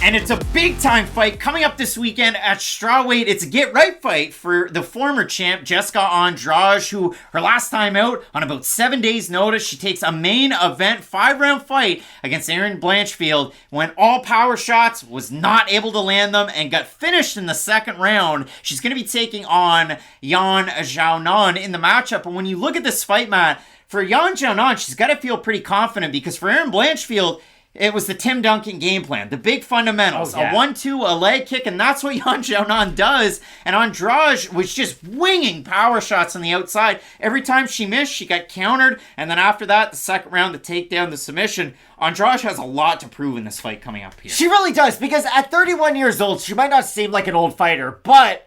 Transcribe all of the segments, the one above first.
And it's a big-time fight coming up this weekend at strawweight. It's a get-right fight for the former champ, Jessica Andrade, who her last time out on about 7 days' notice, she takes a main event 5-round fight against Erin Blanchfield. Went all power shots, was not able to land them, and got finished in the second round. She's going to be taking on Yan Xiaonan in the matchup. And when you look at this fight, Matt, for Yan Xiaonan, she's got to feel pretty confident because for Erin Blanchfield, it was the Tim Duncan game plan, the big fundamentals, a 1-2, a leg kick, and that's what Yan Xiaonan does. And Andrade was just winging power shots on the outside. Every time she missed, she got countered, and then after that, the second round, the takedown, the submission. Andrade has a lot to prove in this fight coming up here. She really does, because at 31 years old, she might not seem like an old fighter, but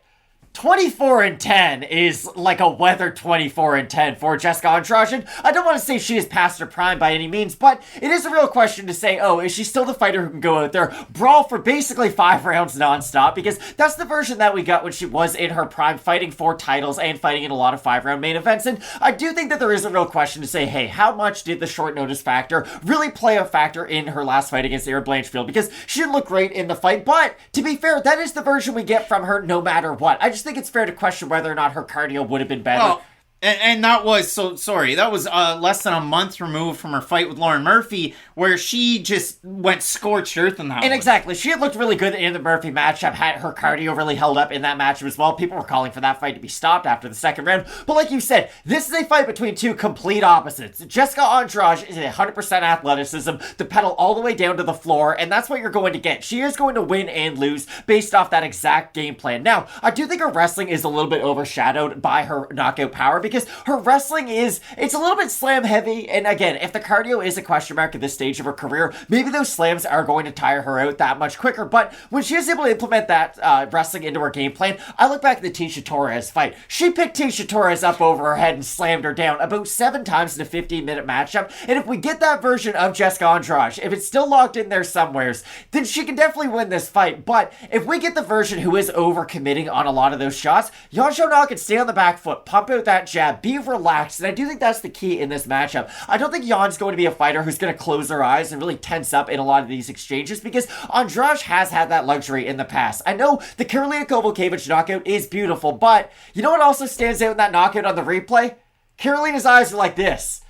24-10 is like a weather 24-10 for Jessica Andrade. I don't want to say she is past her prime by any means, but it is a real question to say, oh, is she still the fighter who can go out there, brawl for basically 5 rounds nonstop? Because that's the version that we got when she was in her prime, fighting for titles and fighting in a lot of 5-round main events. And I do think that there is a real question to say, hey, how much did the short notice factor really play a factor in her last fight against Erin Blanchfield? Because she didn't look great in the fight, but to be fair, that is the version we get from her no matter what. I just think it's fair to question whether or not her cardio would have been better. Well, and that was, that was less than a month removed from her fight with Lauren Murphy, where she just went scorched earth in that one. Exactly. She had looked really good in the Murphy matchup, had her cardio really held up in that matchup as well. People were calling for that fight to be stopped after the second round. But like you said, this is a fight between two complete opposites. Jessica Andrade is 100% athleticism, the pedal all the way down to the floor, and that's what you're going to get. She is going to win and lose based off that exact game plan. Now, I do think her wrestling is a little bit overshadowed by her knockout power, because her wrestling it's a little bit slam heavy, and again, if the cardio is a question mark at this stage of her career, maybe those slams are going to tire her out that much quicker. But when she is able to implement that wrestling into her game plan, I look back at the Tisha Torres fight. She picked Tisha Torres up over her head and slammed her down about 7 times in a 15-minute matchup, and if we get that version of Jessica Andrade, if it's still locked in there somewheres, then she can definitely win this fight. But if we get the version who is over-committing on a lot of those shots, Yan Xiaonan can stay on the back foot, pump out that jab, be relaxed, and I do think that's the key in this matchup. I don't think Yan's going to be a fighter who's going to close her eyes and really tense up in a lot of these exchanges, because Andrade has had that luxury in the past. I know the Karolina Kowalkiewicz knockout is beautiful, but you know what also stands out in that knockout on the replay? Karolina's eyes are like this.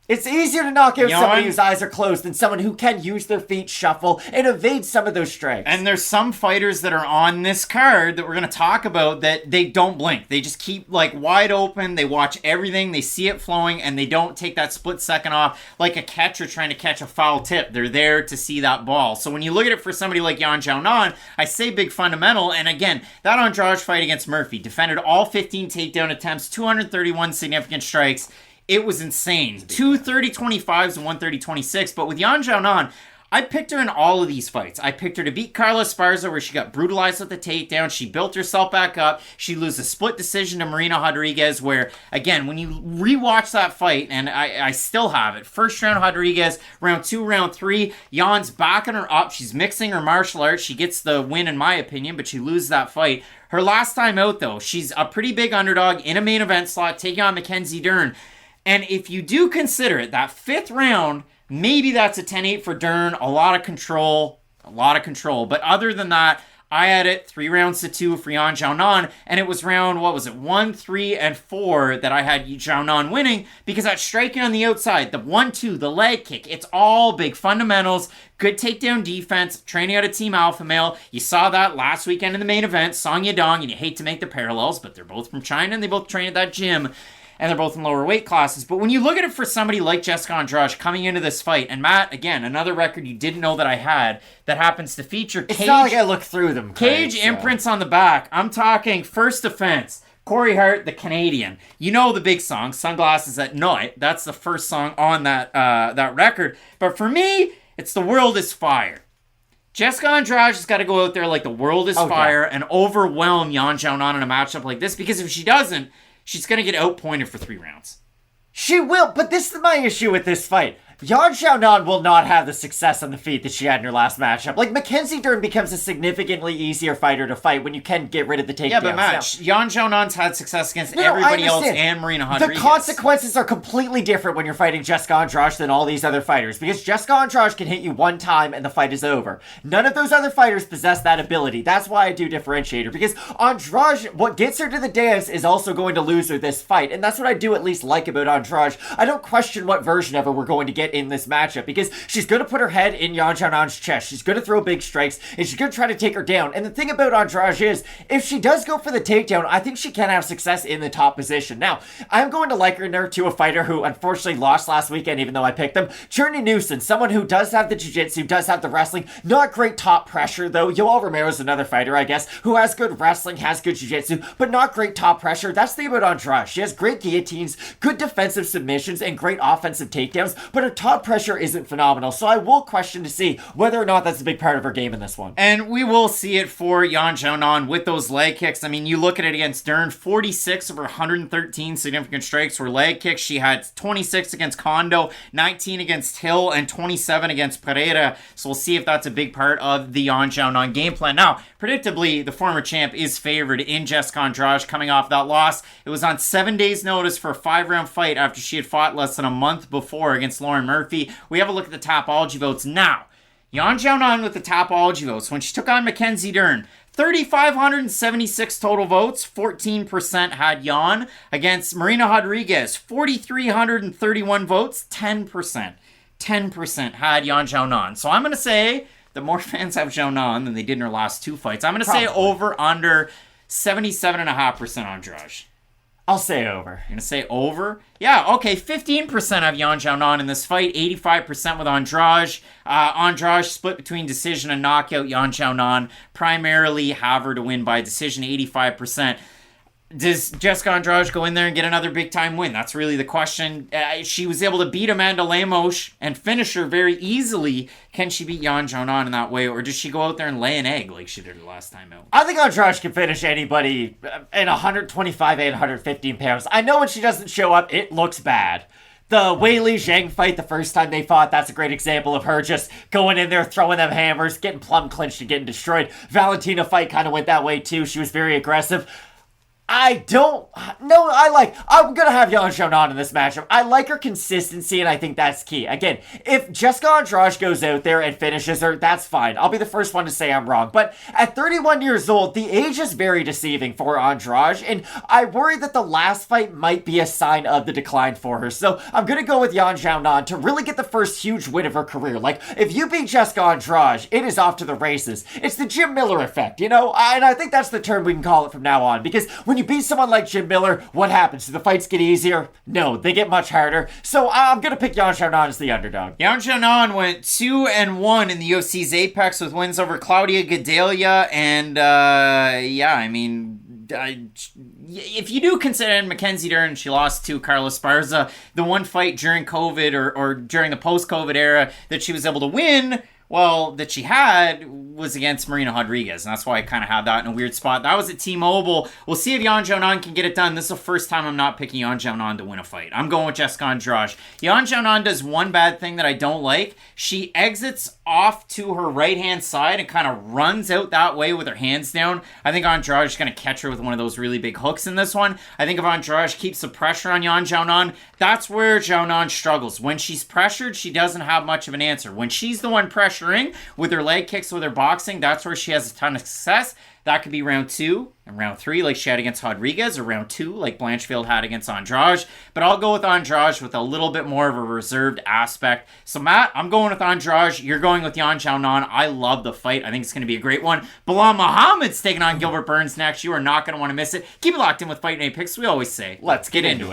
It's easier to knock out somebody whose eyes are closed than someone who can use their feet, shuffle, and evade some of those strikes. And there's some fighters that are on this card that we're going to talk about that they don't blink. They just keep like wide open. They watch everything. They see it flowing, and they don't take that split second off like a catcher trying to catch a foul tip. They're there to see that ball. So when you look at it for somebody like Yan Xiaonan, I say big fundamental. And again, that Andrade fight against Murphy, defended all 15 takedown attempts, 231 significant strikes. It was insane. 2 30-25s and 1 30-26. But with Yan Xiaonan, I picked her in all of these fights. I picked her to beat Carla Esparza, where she got brutalized with the takedown. She built herself back up. She loses a split decision to Marina Rodriguez, where, again, when you rewatch that fight, and I still have it, first round Rodriguez, round 2, round 3, Jan's backing her up. She's mixing her martial arts. She gets the win, in my opinion, but she loses that fight. Her last time out, though, she's a pretty big underdog in a main event slot, taking on Mackenzie Dern. And if you do consider it, that 5th round, maybe that's a 10-8 for Dern. A lot of control. But other than that, I had it 3 rounds to 2 for Yan Xiaonan. And it was round, 1, 3, and 4 that I had Xiaonan winning, because that striking on the outside, the 1-2, the leg kick, it's all big fundamentals. Good takedown defense, training out of Team Alpha Male. You saw that last weekend in the main event, Song Yadong, and you hate to make the parallels, but they're both from China and they both train at that gym. And they're both in lower weight classes. But when you look at it for somebody like Jessica Andrade coming into this fight, and Matt, again, another record you didn't know that I had that happens to feature Cage. It's not like I looked through them. Cage imprints on the back. I'm talking First Defense, Corey Hart, the Canadian. You know the big song, Sunglasses at Night. That's the first song on that record. But for me, it's The World is Fire. Jessica Andrade has got to go out there like the world is fire and overwhelm Yan Xiaonan in a matchup like this, because if she doesn't, she's going to get outpointed for 3 rounds. She will, but this is my issue with this fight. Yan Xiaonan will not have the success on the feet that she had in her last matchup. Like, Mackenzie Dern becomes a significantly easier fighter to fight when you can get rid of the takedowns. Yeah, but Matt, Yan Xiaonan's had success against everybody else and Marina Rodriguez. The consequences are completely different when you're fighting Jessica Andrade than all these other fighters, because Jessica Andrade can hit you one time and the fight is over. None of those other fighters possess that ability. That's why I do differentiate her, because Andrade, what gets her to the dance is also going to lose her this fight, and that's what I do at least like about Andrade. I don't question what version of her we're going to get in this matchup, because she's going to put her head in Yan Xiaonan's chest, she's going to throw big strikes, and she's going to try to take her down. And the thing about Andrade is, if she does go for the takedown, I think she can have success in the top position. Now, I'm going to liken her to a fighter who unfortunately lost last weekend, even though I picked them. Journey Newson, someone who does have the jiu-jitsu, does have the wrestling, not great top pressure though. Yoel Romero's another fighter, I guess, who has good wrestling, has good jiu-jitsu, but not great top pressure. That's the thing about Andrade. She has great guillotines, good defensive submissions, and great offensive takedowns, but her top pressure isn't phenomenal, so I will question to see whether or not that's a big part of her game in this one. And we will see it for Yan Xiaonan with those leg kicks. I mean, you look at it against Dern, 46 of her 113 significant strikes were leg kicks. She had 26 against Kondo, 19 against Hill, and 27 against Pereira. So we'll see if that's a big part of the Yan Xiaonan game plan. Now, predictably, the former champ is favored in Jessica Andrade coming off that loss. It was on 7 days' notice for a 5-round fight after she had fought less than a month before against Lauren Murphy. We have a look at the Tapology votes now. Yan Xiaonan with the Tapology votes. When she took on Mackenzie Dern, 3,576 total votes, 14% had Yan. Against Marina Rodriguez, 4,331 votes, 10%. 10% had Yan Xiaonan. So I'm going to say the more fans have Xiaonan than they did in her last two fights. I'm going to say over under 77.5% Andrade. I'll say over. You're going to say over? Yeah, okay, 15% of Yan Xiaonan in this fight, 85% with Andrade. Andrade split between decision and knockout. Yan Xiaonan primarily have her to win by decision, 85%. Does Jessica Andrade go in there and get another big-time win? That's really the question. She was able to beat Amanda Lemos and finish her very easily. Can she beat Yan Xiaonan in that way, or does she go out there and lay an egg like she did the last time out? I think Andrade can finish anybody in 125 and 115 pounds. I know when she doesn't show up, it looks bad. The Wei Li Zhang fight, the first time they fought, that's a great example of her just going in there, throwing them hammers, getting plumb clinched and getting destroyed. Valentina fight kind of went that way too. She was very aggressive. I'm gonna have Yan Xiaonan in this matchup. I like her consistency, and I think that's key. Again, if Jessica Andrade goes out there and finishes her, that's fine. I'll be the first one to say I'm wrong. But at 31 years old, the age is very deceiving for Andrade, and I worry that the last fight might be a sign of the decline for her. So I'm gonna go with Yan Xiaonan to really get the first huge win of her career. Like, if you beat Jessica Andrade, it is off to the races. It's the Jim Miller effect, you know? And I think that's the term we can call it from now on, because when you beat someone like Jim Miller, what happens? Do the fights get easier? No, they get much harder. So I'm going to pick Yan Xiaonan as the underdog. Yan Xiaonan went 2-1 in the UFC's Apex with wins over Claudia Gadelha and, if you do consider Mackenzie Dern, she lost to Carla Esparza, the one fight during COVID or during the post-COVID era that she was able to win, well, that she had was against Marina Rodriguez, and that's why I kind of had that in a weird spot. That was at T-Mobile. We'll see if Yan Xiaonan can get it done. This is the first time I'm not picking Yan Xiaonan to win a fight. I'm going with Jessica Andrade. Yan Xiaonan does one bad thing that I don't like. She exits off to her right-hand side and kind of runs out that way with her hands down. I think Andrade's going to catch her with one of those really big hooks in this one. I think if Andrade keeps the pressure on Yan Xiaonan, that's where Xiaonan struggles. When she's pressured, she doesn't have much of an answer. When she's the one pressuring with her leg kicks, with her boxing, that's where she has a ton of success. That could be round 2 and round 3 like she had against Rodriguez, or round 2 like Blanchfield had against Andrade. But I'll go with Andrade with a little bit more of a reserved aspect. So Matt, I'm going with Andrade. You're going with Yan Xiaonan. I love the fight. I think it's going to be a great one. Bilal Muhammad's taking on Gilbert Burns next. You are not going to want to miss it. Keep it locked in with Fight Night Picks. We always say, let's get into it.